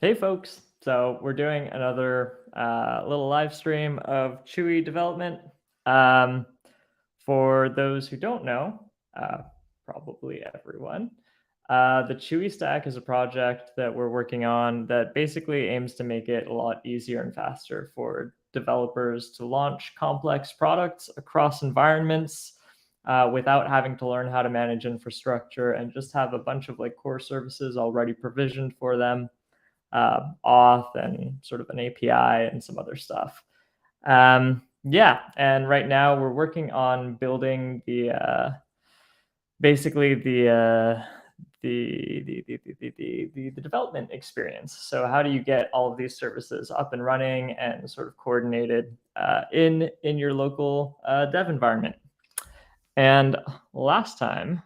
Hey folks, so we're doing another little live stream of Chewy development. Um, for those who don't know, probably everyone, the Chewy Stack is a project that we're working on that basically aims to make it a lot easier and faster for developers to launch complex products across environments without having to learn how to manage infrastructure and just have a bunch of like core services already provisioned for them. Auth and sort of an API and some other stuff. Yeah, and right now we're working on building the basically the development experience. So how do you get all of these services up and running and sort of coordinated in your local dev environment? And last time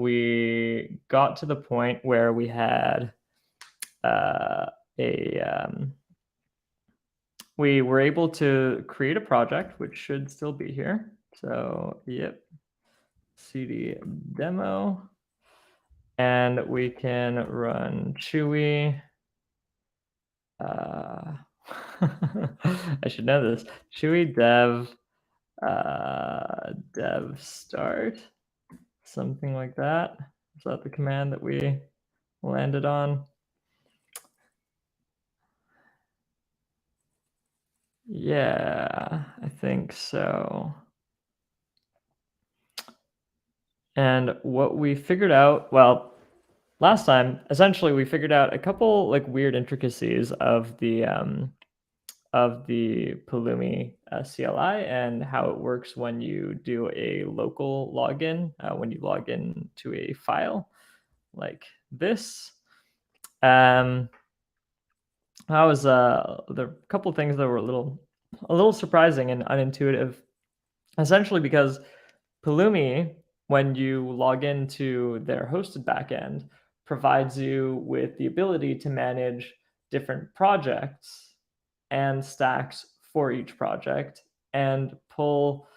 we got to the point where we had we were able to create a project, which should still be here. So, yep, cd demo, and we can run Chewy. I should know this. Chewy dev dev start, something like that. Is that the command that we landed on? Yeah, I think so. And what we figured out, well, last time, essentially, we figured out a couple like weird intricacies of the Pulumi CLI and how it works when you do a local login, when you log in to a file like this. That was there are a couple of things that were a little surprising and unintuitive, essentially because Pulumi, when you log into their hosted backend, provides you with the ability to manage different projects and stacks for each project and pull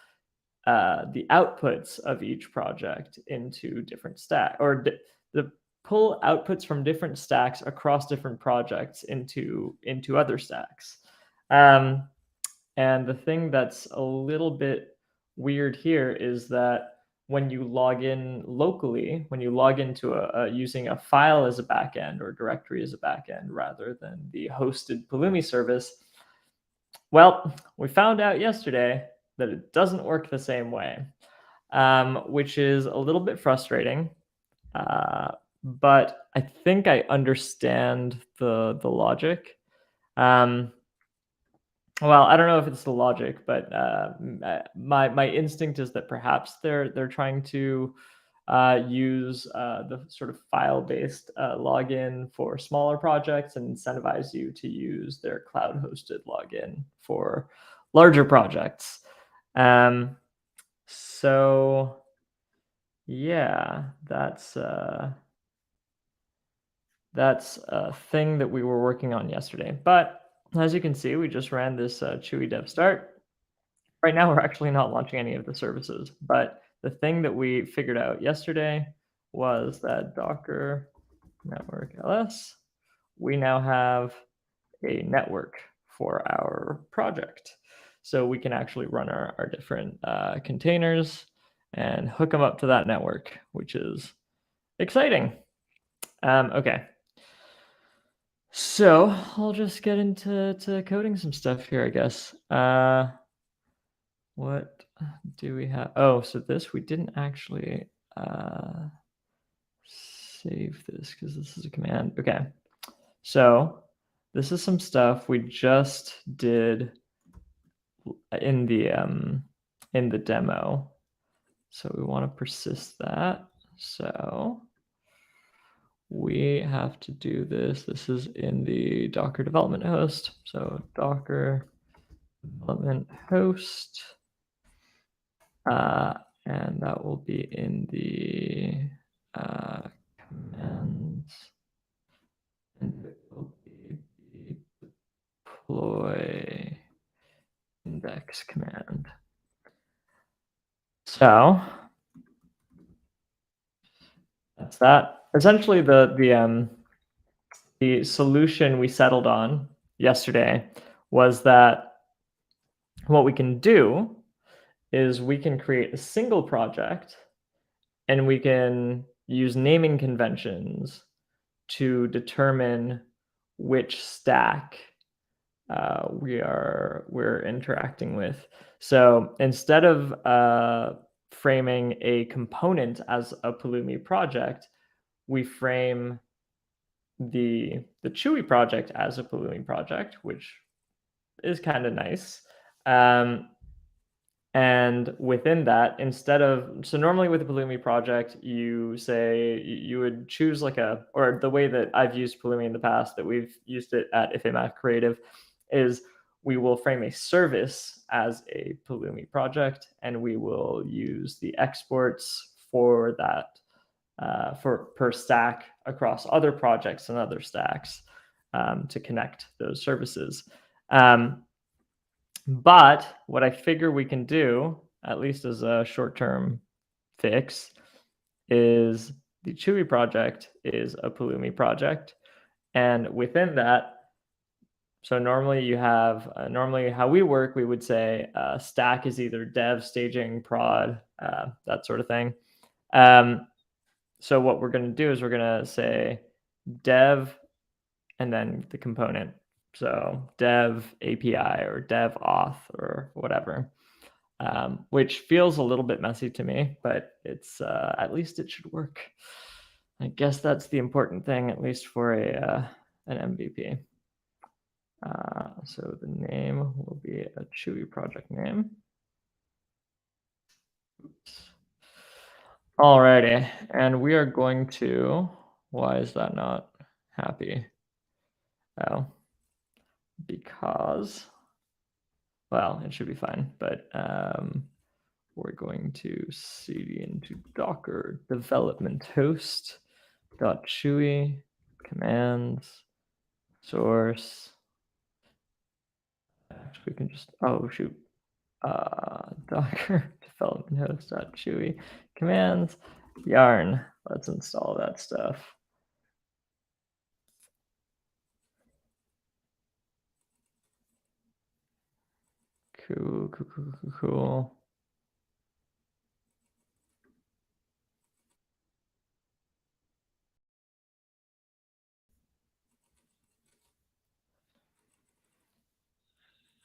the outputs of each project into different stacks, or the pull outputs from different stacks across different projects into other stacks. And the thing that's a little bit weird here is that when you log in locally, when you log into using a file as a backend or directory as a backend rather than the hosted Pulumi service, well, we found out yesterday that it doesn't work the same way, which is a little bit frustrating. But I think I understand the logic. Well, I don't know if it's the logic, but my instinct is that perhaps they're trying to use the sort of file-based login for smaller projects and incentivize you to use their cloud-hosted login for larger projects. So yeah, that's a thing that we were working on yesterday. But as you can see, we just ran this Chewy dev start. Right now, we're actually not launching any of the services, but the thing that we figured out yesterday was that Docker network ls, we now have a network for our project. So we can actually run our different containers and hook them up to that network, which is exciting. Okay. So I'll just get into coding some stuff here, I guess. What do we have? Oh, so this, we didn't actually save this because this is a command. Okay. So this is some stuff we just did in the demo. So we want to persist that. So we have to do this. This is in the Docker development host. So Docker development host. And that will be in the commands. And it will be the deploy index command. So that's that. Essentially, the the solution we settled on yesterday was that what we can do is we can create a single project and we can use naming conventions to determine which stack we're interacting with. So instead of framing a component as a Pulumi project, we frame the Chewy project as a Pulumi project, which is kind of nice. Um, and within that, instead of so normally with a Pulumi project, you say you would choose like or the way that I've used Pulumi in the past that we've used it at IFAMath Creative is we will frame a service as a Pulumi project, and we will use the exports for that for per stack across other projects and other stacks to connect those services. But what I figure we can do, at least as a short-term fix, is the Chewy project is a Pulumi project. And within that, so normally you have, normally how we work, we would say stack is either dev, staging, prod, that sort of thing. So what we're going to do is we're going to say dev and then the component. So dev API or dev auth or whatever, which feels a little bit messy to me, but it's at least it should work. I guess that's the important thing, at least for an MVP. So the name will be a Chewy project name. Oops. Alrighty, and we are going to, why is that not happy? Oh, because, well, it should be fine, but we're going to cd into docker development host dot chewy commands source. Actually, we can just, oh shoot, docker development host dot chewy commands yarn. Let's install that stuff. Cool.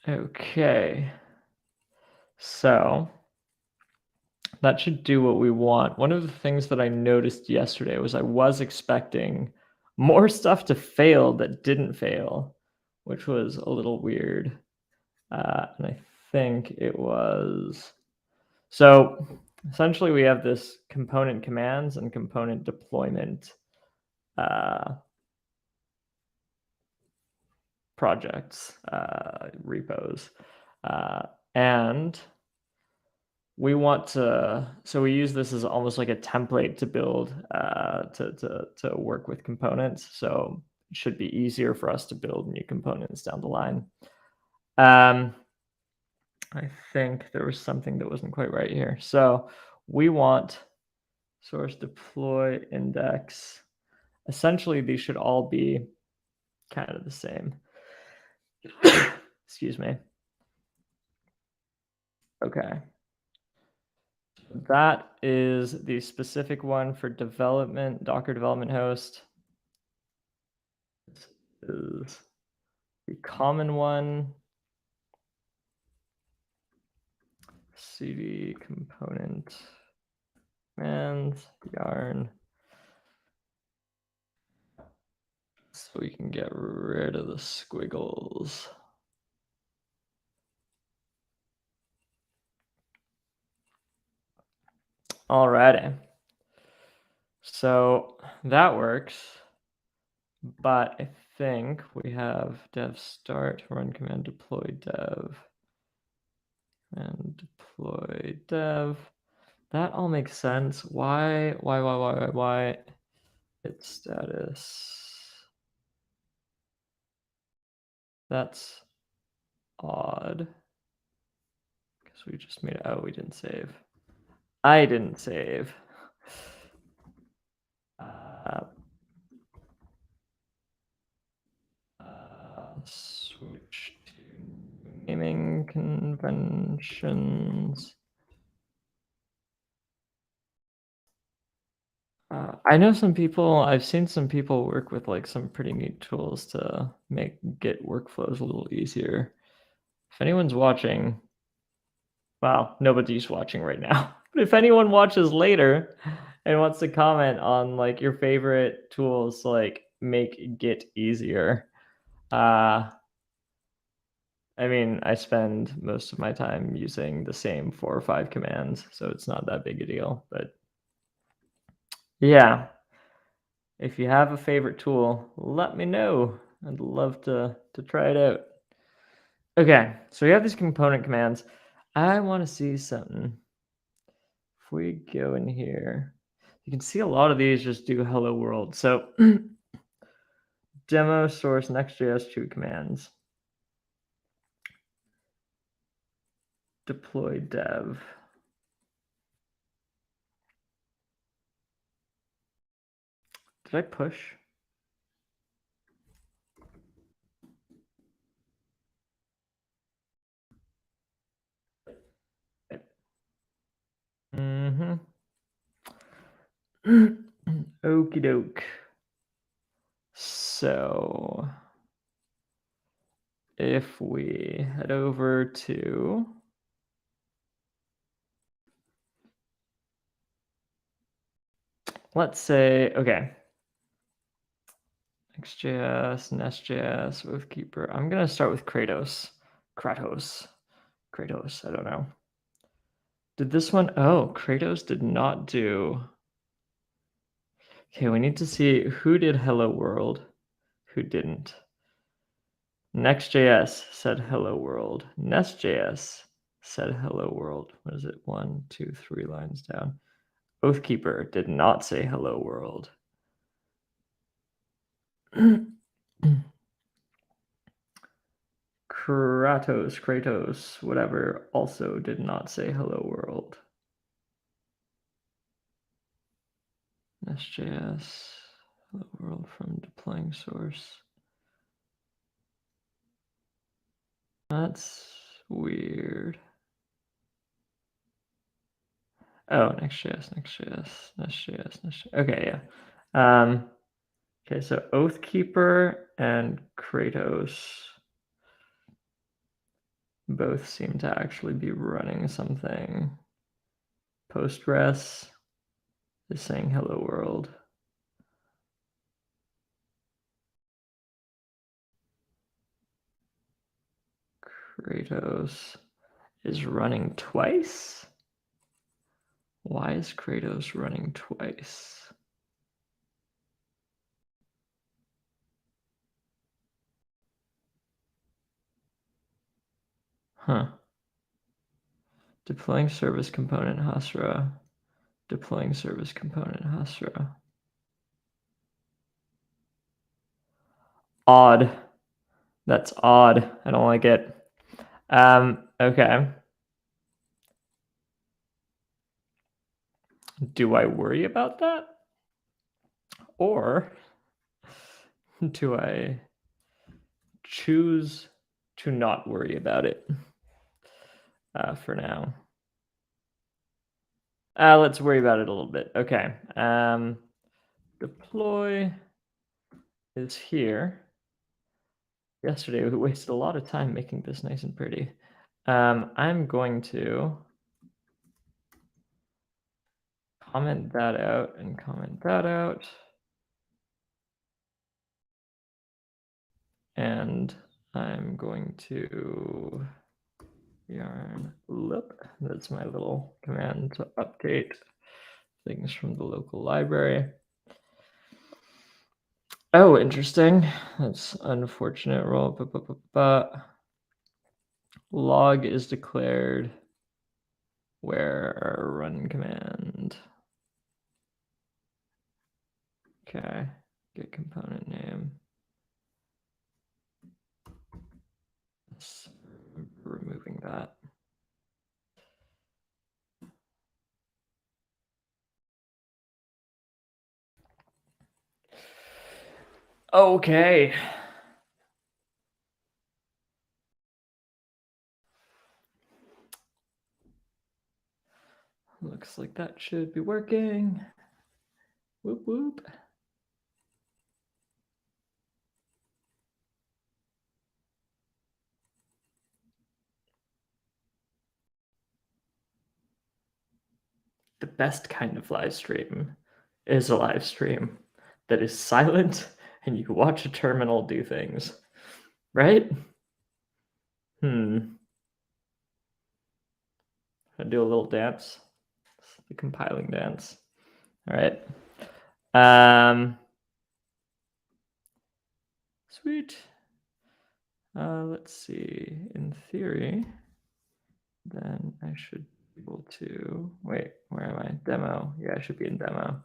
Okay. So that should do what we want. One of the things that I noticed yesterday was I was expecting more stuff to fail that didn't fail, which was a little weird. And I think it was, so essentially we have this component commands and component deployment projects, repos. And we want to, so we use this as almost like a template to build, to work with components. So it should be easier for us to build new components down the line. I think there was something that wasn't quite right here. So we want source deploy index. Essentially, these should all be kind of the same. Excuse me. Okay. That is the specific one for development, Docker development host. This is the common one. cd component and yarn. So we can get rid of the squiggles. Alrighty. So that works, but I think we have dev start, run command deploy dev, and deploy dev. That all makes sense. Why? Its status. That's odd. Because we just made it. Oh, we didn't save. I didn't save. conventions. I know some people, I've seen some people work with like some pretty neat tools to make Git workflows a little easier. If anyone's watching, well, nobody's watching right now. But if anyone watches later and wants to comment on like your favorite tools to like make Git easier, uh, I mean, I spend most of my time using the same 4 or 5 commands, so it's not that big a deal. But yeah, if you have a favorite tool, let me know. I'd love to try it out. Okay, so we have these component commands. I want to see something. If we go in here, you can see a lot of these just do hello world. So demo source next.js 2 commands. Deploy dev. Did I push? Mm-hmm. Okie doke. So if we head over to let's say, okay, Next.js, Nest.js, Oathkeeper. I'm gonna start with Kratos. Kratos. I don't know. Did this one? Oh, Kratos did not do. Okay, we need to see who did Hello World, who didn't. Next.js said Hello World. Nest.js said Hello World. What is it? 1, 2, 3 lines down. Oathkeeper did not say Hello World. Kratos, whatever, also did not say hello world. Nest.js, hello world from deploying source. That's weird. Oh, Next.js. Okay, yeah. Okay, so Oathkeeper and Kratos both seem to actually be running something. Postgres is saying hello world. Kratos is running twice? Why is Kratos running twice? Huh. Deploying service component Hasra. Deploying service component Hasra. Odd. That's odd. I don't like it. Okay. Do I worry about that? Or do I choose to not worry about it for now? Let's worry about it a little bit. Okay. Deploy is here. Yesterday, we wasted a lot of time making this nice and pretty. I'm going to comment that out and comment that out. And I'm going to yarn loop. That's my little command to update things from the local library. Oh, interesting. That's unfortunate roll. Log is declared where run command. Okay, get component name. Removing that. Okay. Looks like that should be working. Whoop, whoop. The best kind of live stream is a live stream that is silent and you watch a terminal do things, right? I do a little dance. It's the compiling dance. All right. Sweet. Let's see. In theory, then I should be able to wait. Where am I? Demo. Yeah, I should be in demo.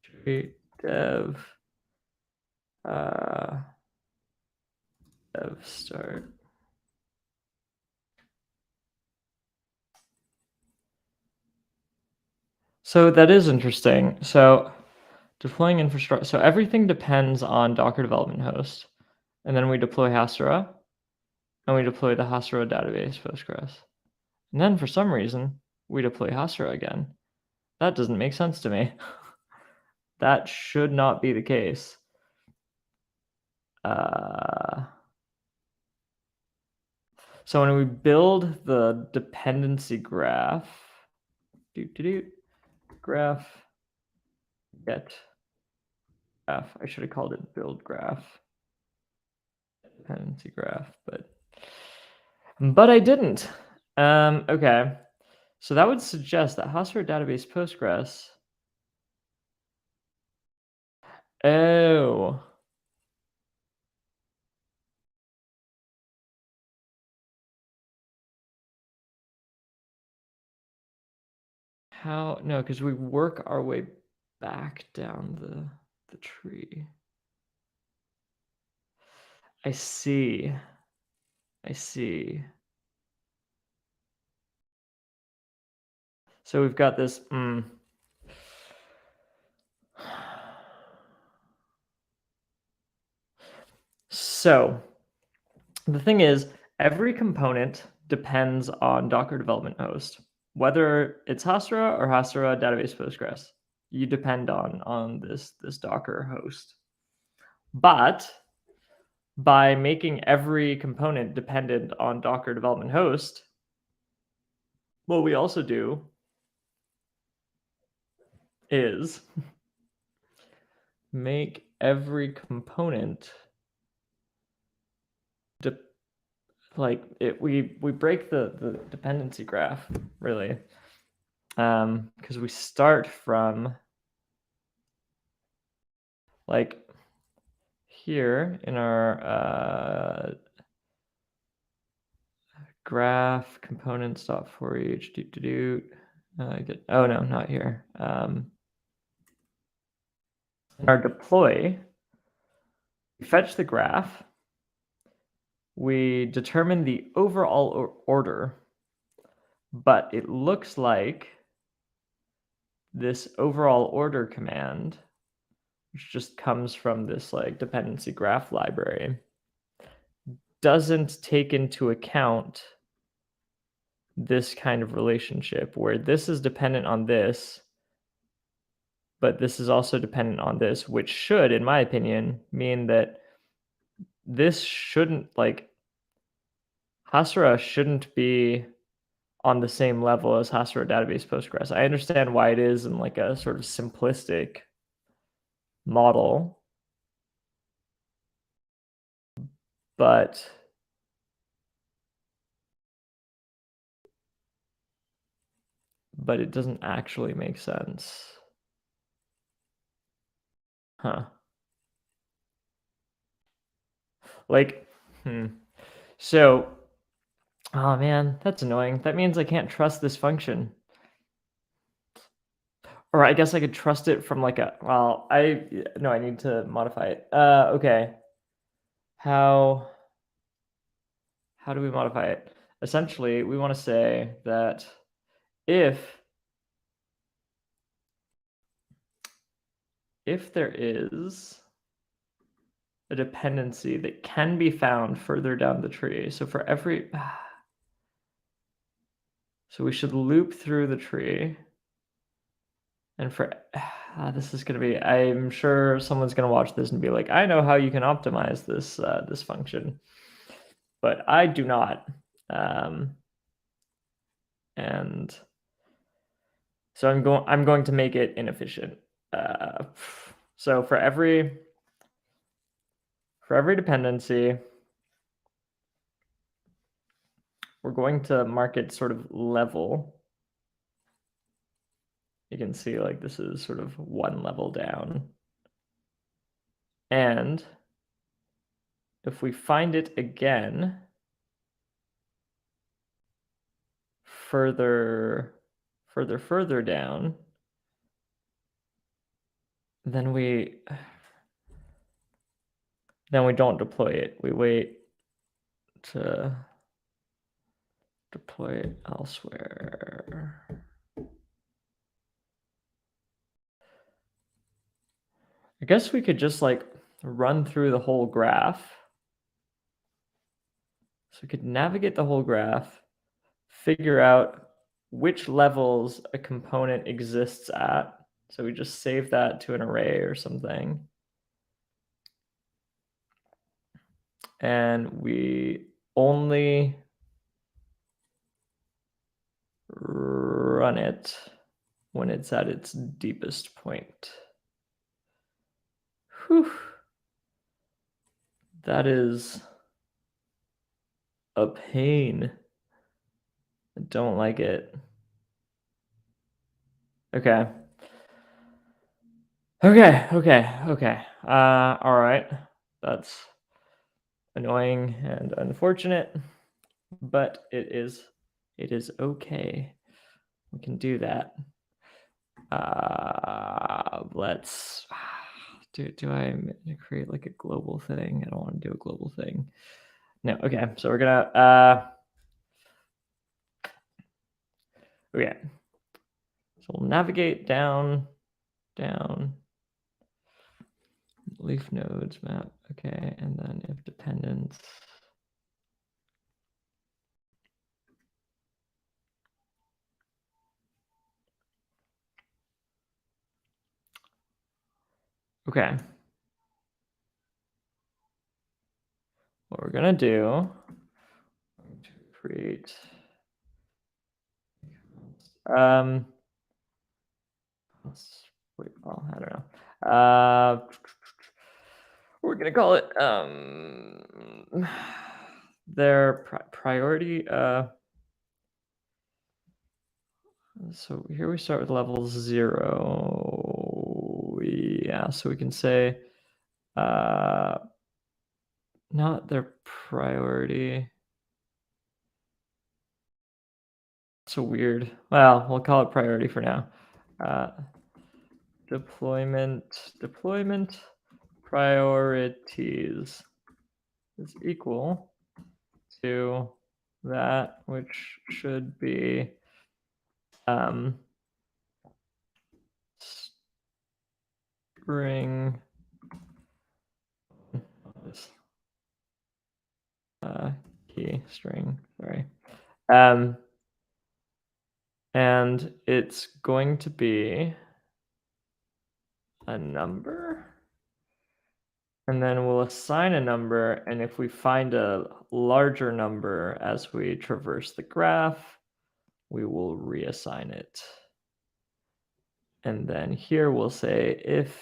Chewy dev. Dev start. So that is interesting. So deploying infrastructure. So everything depends on Docker development host, and then we deploy Hasura, and we deploy the Hasura database Postgres. And then for some reason, we deploy Hasura again. That doesn't make sense to me. That should not be the case. So when we build the dependency graph, graph get graph. I should have called it build graph. Dependency graph, but I didn't. Okay. So that would suggest that Hasura database Postgres. Oh. How? No, because we work our way back down the tree. I see. I see. So we've got this. So the thing is, every component depends on Docker development host. Whether it's Hasura or Hasura database Postgres, you depend on this Docker host. But by making every component dependent on Docker development host, what we also do is make every component we break the dependency graph, really, because we start from like here in our graph components dot for each oh no, not here. In our deploy, we fetch the graph, we determine the overall order, but it looks like this overall order command, which just comes from this like dependency graph library, doesn't take into account this kind of relationship where this is dependent on this, but this is also dependent on this, which should, in my opinion, mean that this shouldn't, like, Hasura shouldn't be on the same level as Hasura database Postgres. I understand why it is in like a sort of simplistic model, but it doesn't actually make sense. Huh. Like, So, oh man, that's annoying. That means I can't trust this function. Or I guess I could trust it from like no, I need to modify it. Okay. How do we modify it? Essentially, we want to say that if there is a dependency that can be found further down the tree, so for every, so we should loop through the tree. And for this is gonna be, I'm sure someone's gonna watch this and be like, I know how you can optimize this function, but I do not. And so I'm going to make it inefficient. So for every dependency, we're going to mark it sort of level. You can see like this is sort of one level down. And if we find it again further down, then we don't deploy it. We wait to deploy it elsewhere. I guess we could just like run through the whole graph. So we could navigate the whole graph, figure out which levels a component exists at. So we just save that to an array or something. And we only run it when it's at its deepest point. Whew. That is a pain. I don't like it. Okay. All right. That's annoying and unfortunate, but it is okay. We can do that. Let's do I create like a global thing? I don't want to do a global thing. No, okay. So we're gonna okay. So we'll navigate down, leaf nodes map. Okay, and then if dependence. Okay. What we're gonna do, create wait, well, I don't know. We're gonna call it their priority. So here we start with level 0. Yeah, so we can say not their priority. So weird. Well, we'll call it priority for now. Deployment priorities is equal to that, which should be string key string, sorry. And it's going to be a number. And then we'll assign a number. And if we find a larger number as we traverse the graph, we will reassign it. And then here we'll say if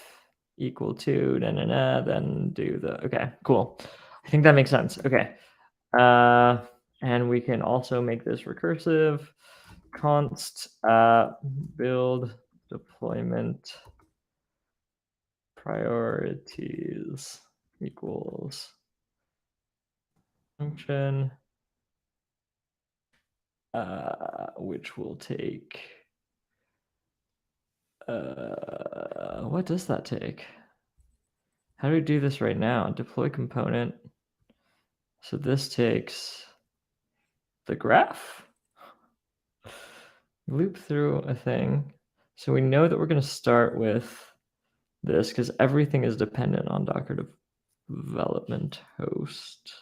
equal to, then do the, okay, cool. I think that makes sense. Okay. And we can also make this recursive. Const build deployment priorities equals function, which will take, what does that take? How do we do this right now? Deploy component. So this takes the graph. Loop through a thing. So we know that we're going to start with this because everything is dependent on Docker development host.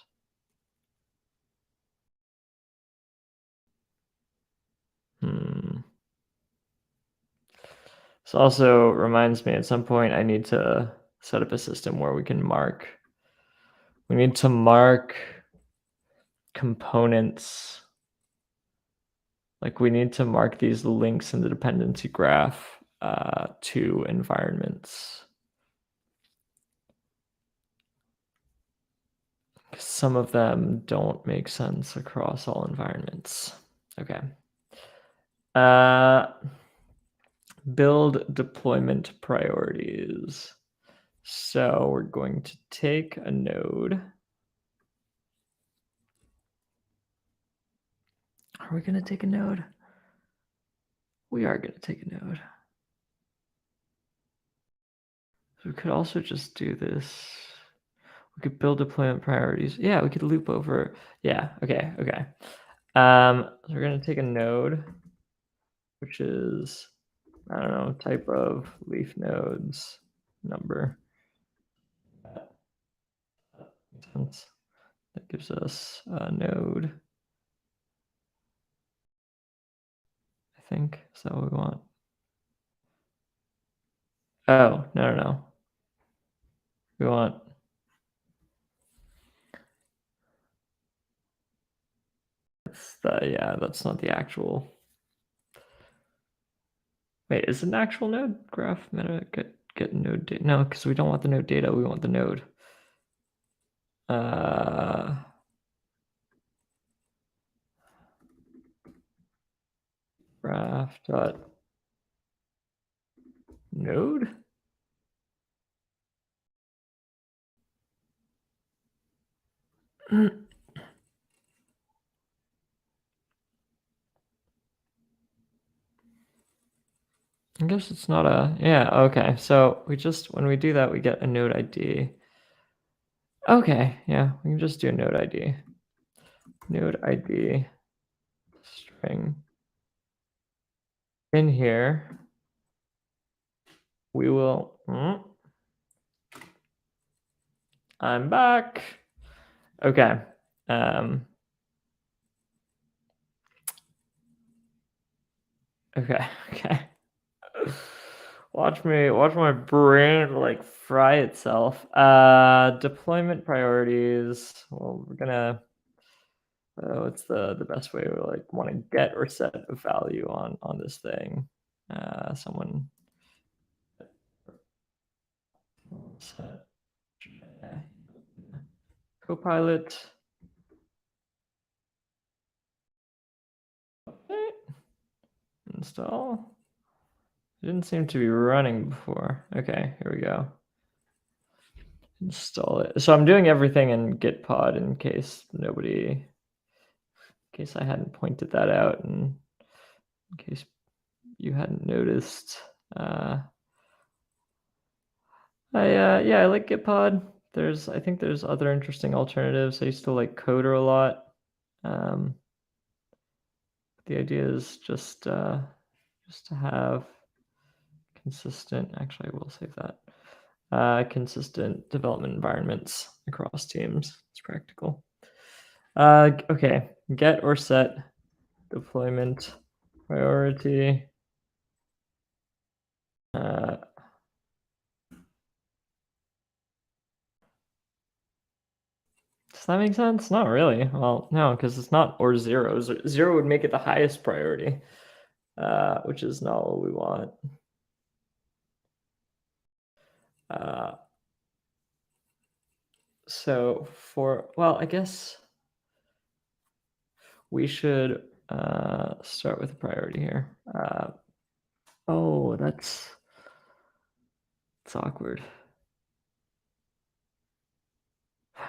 This also reminds me at some point I need to set up a system where we need to mark components. Like we need to mark these links in the dependency graph to environments. Some of them don't make sense across all environments. Okay. Build deployment priorities. So we're going to take a node. Are we going to take a node? We are going to take a node. So we could also just do this. We could build deployment priorities. Yeah, we could loop over. Yeah, okay. So we're going to take a node, which is, I don't know, type of leaf nodes number. That makes sense. That gives us a node. I think, is that what we want? Oh, no. We want, that's not the actual. Wait, is it an actual node graph meta get node data? No, because we don't want the node data, we want the node. Graph dot node. I guess it's not a, yeah, okay. So when we do that, we get a node ID. Okay, yeah, we can just do a node ID. Node ID string. In here, we will, I'm back. Okay. Okay. Watch my brain like fry itself. Deployment priorities. Well, we're gonna, what's the best way? We like want to get or set a value on this thing. Someone set Copilot. Install. It didn't seem to be running before. Okay, here we go. Install it. So I'm doing everything in Git pod in case I hadn't pointed that out, and in case you hadn't noticed. I like Git pod. I think there's other interesting alternatives. I used to like Coder a lot. The idea is just to have consistent. Actually, I will save that. Consistent development environments across teams. It's practical. Okay, get or set deployment priority. Does that make sense? Not really. Well, no, because it's not or zero. Zero would make it the highest priority, which is not what we want. So I guess we should start with a priority here. Oh, that's awkward.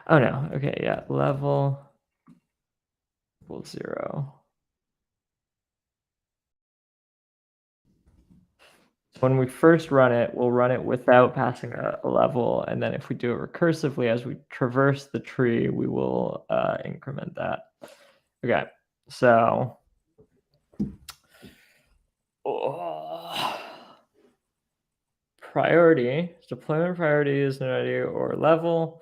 Oh no. Okay, yeah. Level equals 0. When we first run it, we'll run it without passing a level, and then if we do it recursively as we traverse the tree, we will increment that. Okay, so priority, deployment priority is no idea or level.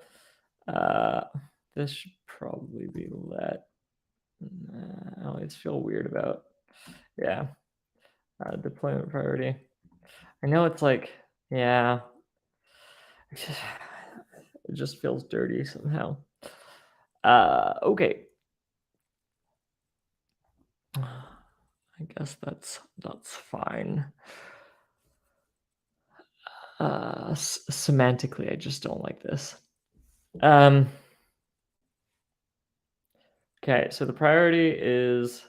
This should probably be let. I always feel weird about, yeah, deployment priority. I know it's like, yeah, it just feels dirty somehow. Okay. I guess that's fine. Semantically, I just don't like this. Um, okay, so the priority is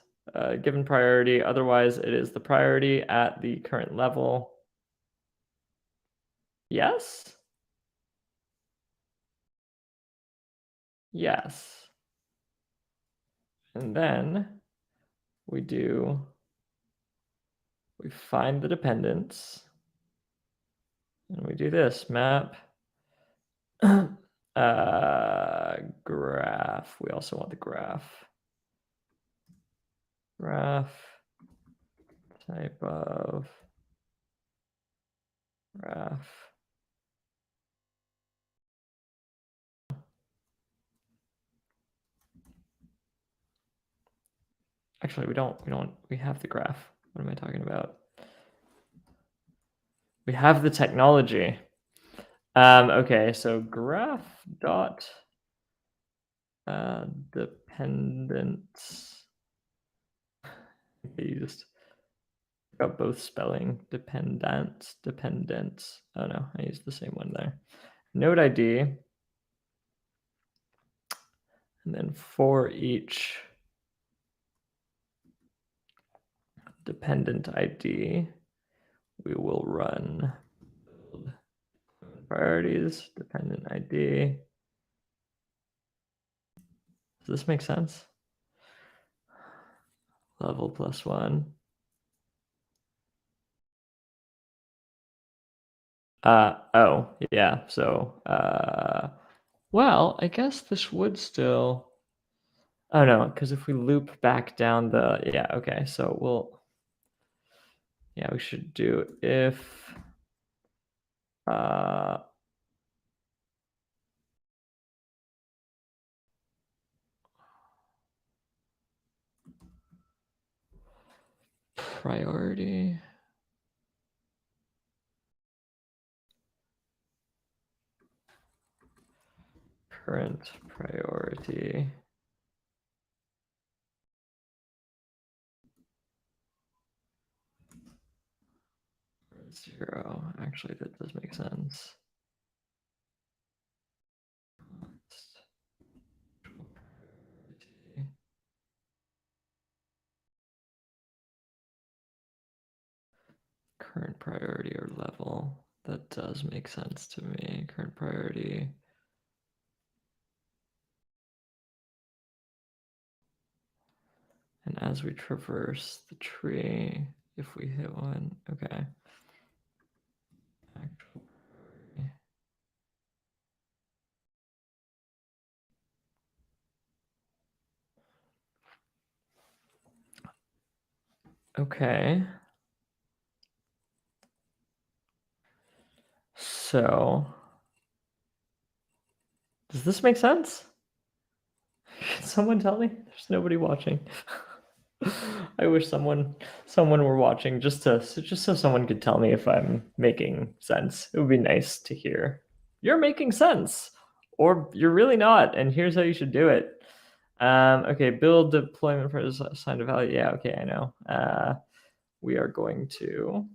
given priority. Otherwise, it is the priority at the current level. Yes? Yes. And then we find the dependence, and we do this map graph. We also want the graph. Graph type of graph. Actually, we have the graph. What am I talking about? We have the technology. Okay, so graph dot dependence. You just got both spelling dependent. Oh no, I used the same one there. Node ID, and then for each dependent ID, we will run priorities dependent ID. Does this make sense? Level +1. Oh, yeah. So, well, I guess this would still. Oh no, because if we loop back down the, yeah, okay. So yeah, we should do if priority. Current priority. Zero. Actually, that does make sense. Current priority or level. That does make sense to me. Current priority. And as we traverse the tree, if we hit one, okay. Actual priority. Okay. So, does this make sense? Can someone tell me? There's nobody watching. I wish someone were watching just so someone could tell me if I'm making sense. It would be nice to hear. You're making sense, or you're really not, and here's how you should do it. Okay, build deployment for assigned a value. Yeah, okay, I know. We are going to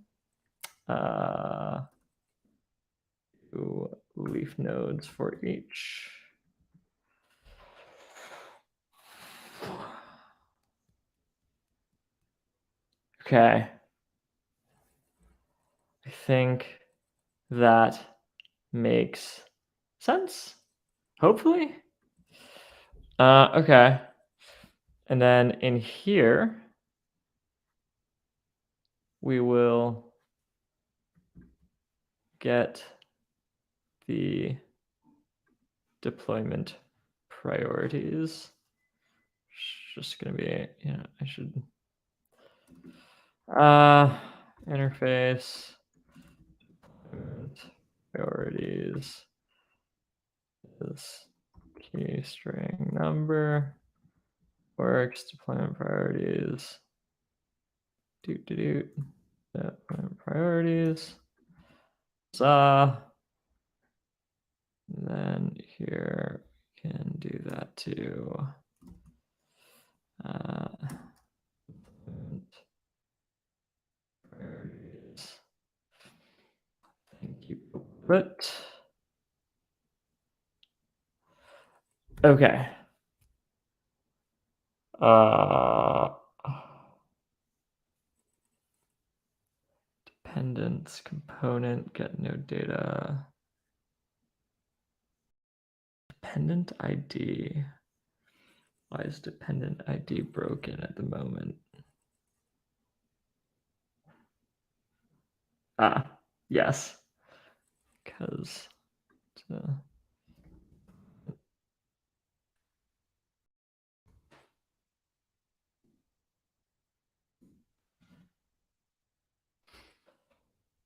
do leaf nodes for each. Okay. I think that makes sense. Hopefully. Okay. And then in here, we will get the deployment priorities. It's just gonna be, yeah, I should interface priorities is key string number works deployment priorities deployment priorities then here we can do that too. Priorities. Thank you. But okay. Dependence component, get no data. Dependent ID. Why is dependent ID broken at the moment? Yes. Because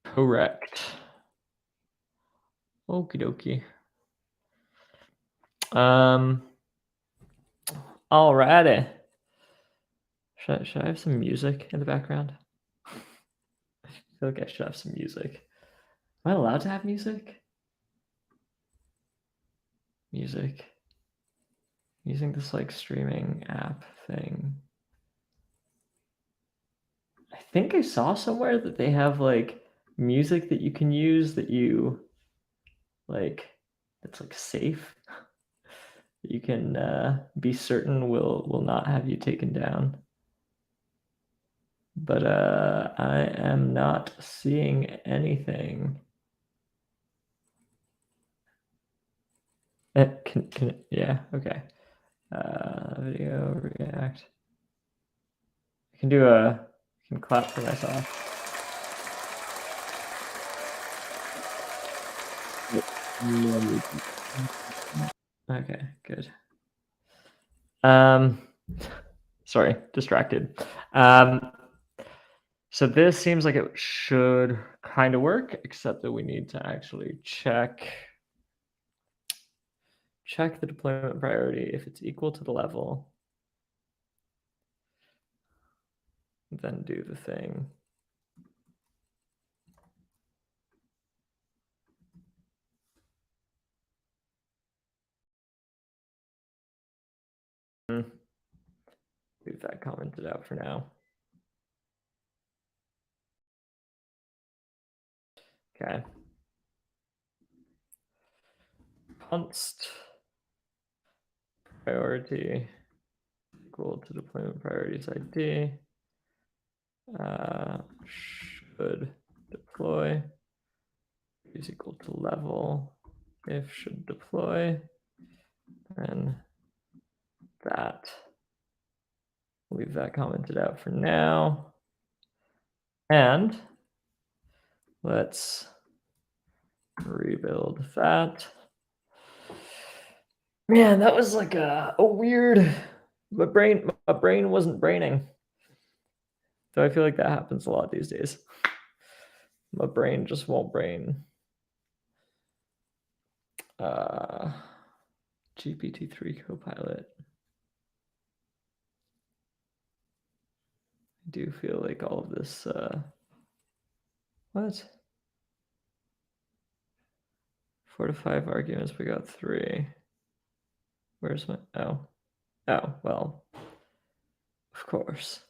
correct. Okie dokie. Alrighty. Should I have some music in the background? I feel like I should have some music. Am I allowed to have music? Music. Using this like streaming app thing. I think I saw somewhere that they have like music that you can use that you like that's like safe. You can be certain will not have you taken down. But I am not seeing anything. Yeah, okay. Video react. I can do I can clap for myself. Okay, good. Sorry, distracted. So this seems like it should kind of work, except that we need to actually check the deployment priority. If it's equal to the level, then do the thing. Leave that commented out for now. Okay. Const priority equal to deployment priorities ID. Should deploy is equal to level. If should deploy, then that. Leave that commented out for now. And let's rebuild that. Man, that was like a weird. My brain wasn't braining. So I feel like that happens a lot these days. My brain just won't brain. GPT-3 Copilot. I do feel like all of this. What? 4 to 5 arguments. We got 3. Where's my? Oh, well, of course.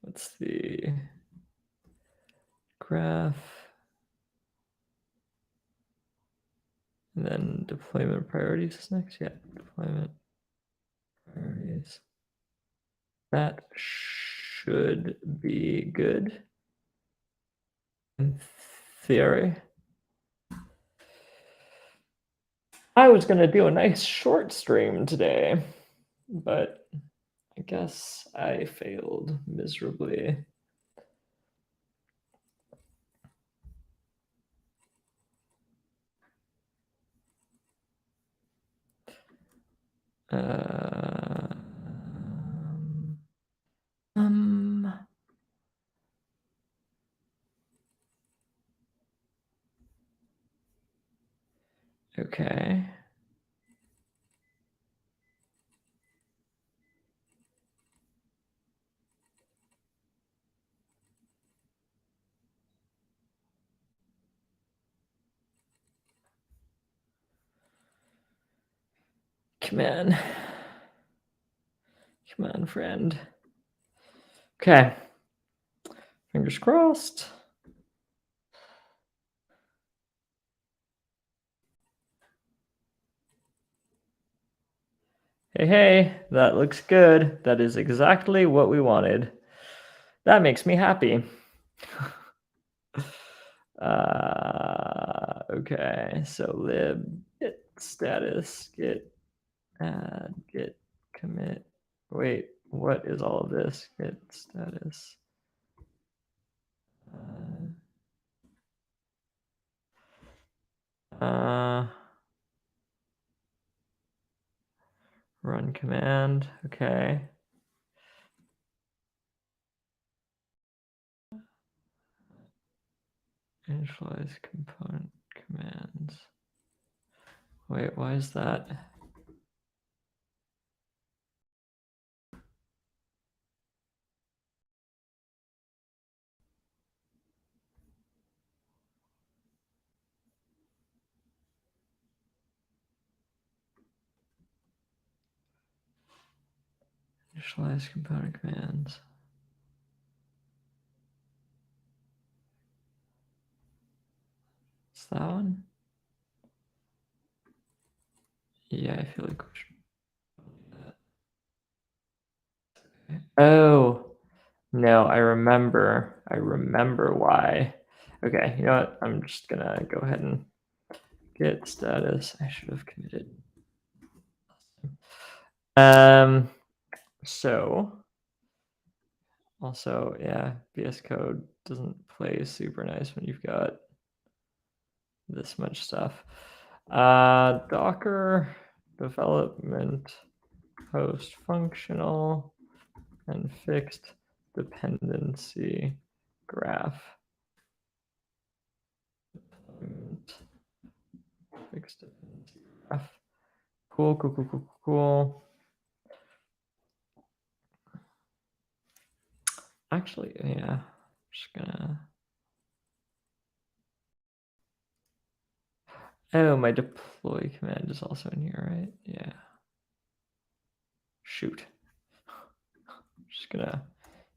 What's the graph? And then deployment priorities is next. Yeah, deployment priorities. That should be good in theory. I was going to do a nice short stream today, but I guess I failed miserably. Okay. Come on. Come on, friend. Okay. Fingers crossed. Hey, that looks good. That is exactly what we wanted. That makes me happy. Okay, so lib git status git add git commit. Wait, what is all of this? Git status. Run command. Okay. Initialize component commands. Wait, why is that? Initialize component commands. Is that one? Yeah, I feel like we should. Oh, no, I remember. I remember why. Okay, you know what? I'm just gonna go ahead and get status. I should have committed. So also, yeah, VS Code doesn't play super nice when you've got this much stuff. Docker development host functional and fixed dependency graph. Fixed dependency graph. Cool, cool, cool, cool, cool. Actually, yeah, I'm just gonna. Oh, my deploy command is also in here, right? Yeah. Shoot. I'm just gonna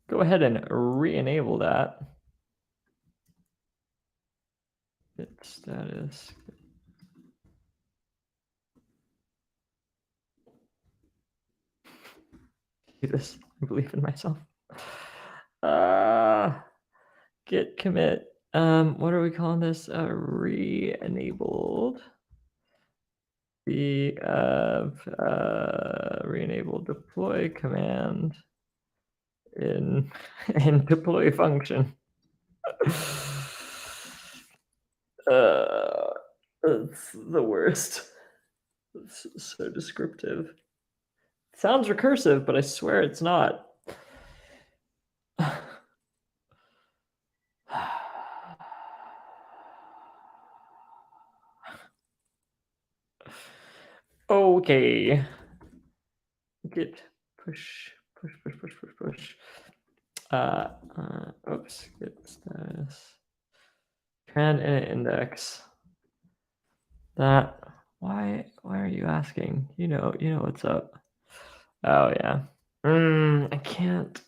go ahead and re-enable that. Git status. Do this. I believe in myself. Git commit. What are we calling this? Re-enabled. The re-enable deploy command in deploy function. That's the worst. It's so descriptive. It sounds recursive, but I swear it's not. Okay. Git push. Oops. Git status. Command index. That. Why are you asking? You know what's up. Oh yeah. I can't.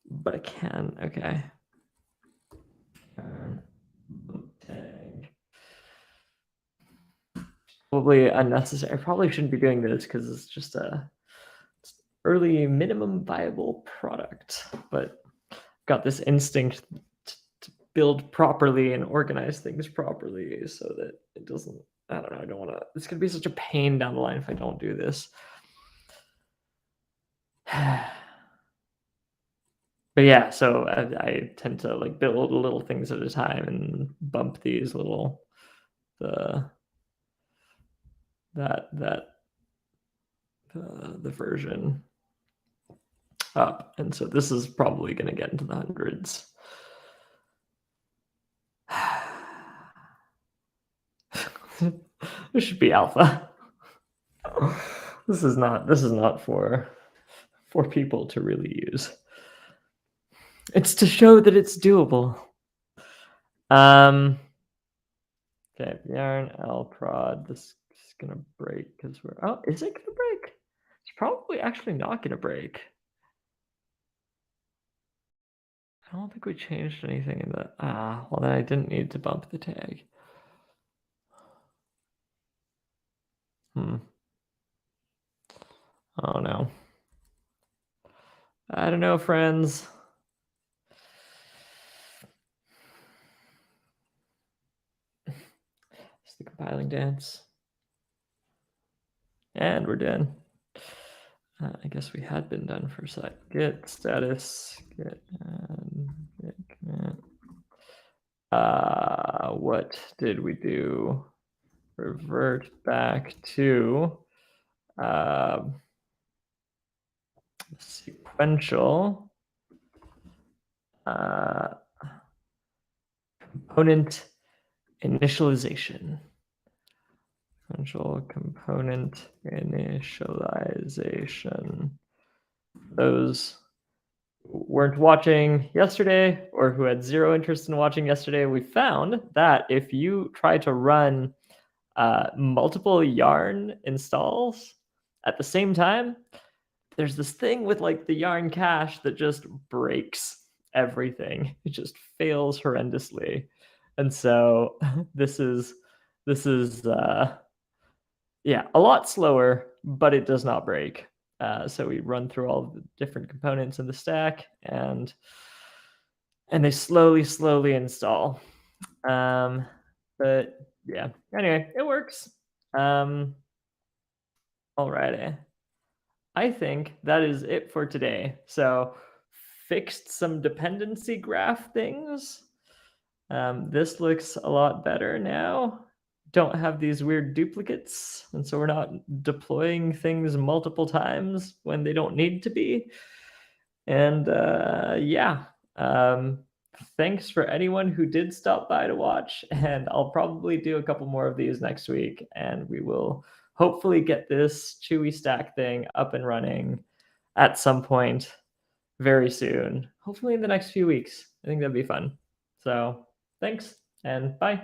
But I can. Okay. Probably unnecessary. I probably shouldn't be doing this because it's just a early minimum viable product. But I've got this instinct to build properly and organize things properly so that it doesn't. I don't know. I don't want to. It's gonna be such a pain down the line if I don't do this. But yeah, so I tend to like build little things at a time and bump these little the version up, and so this is probably going to get into the hundreds. This should be alpha. This is not for people to really use. It's to show that it's doable. Okay, yarn L prod. This is gonna break because we're. Oh, is it gonna break? It's probably actually not gonna break. I don't think we changed anything in the. Ah, well then I didn't need to bump the tag. Hmm. Oh no. I don't know, friends. It's the compiling dance. And we're done. I guess we had been done for a sec. Git status, git commit. What did we do? Revert back to sequential component initialization. Sequential component initialization. Those weren't watching yesterday or who had zero interest in watching yesterday, we found that if you try to run multiple yarn installs at the same time, there's this thing with like the yarn cache that just breaks everything. It just fails horrendously. And so this is yeah, a lot slower, but it does not break. So we run through all the different components in the stack and they slowly install. But yeah, anyway, it works. Alrighty. I think that is it for today. So fixed some dependency graph things. This looks a lot better now. Don't have these weird duplicates, and so we're not deploying things multiple times when they don't need to be. And yeah, thanks for anyone who did stop by to watch, and I'll probably do a couple more of these next week, and we will hopefully get this Chewy Stack thing up and running at some point very soon, hopefully in the next few weeks. I think that'd be fun. So thanks and bye.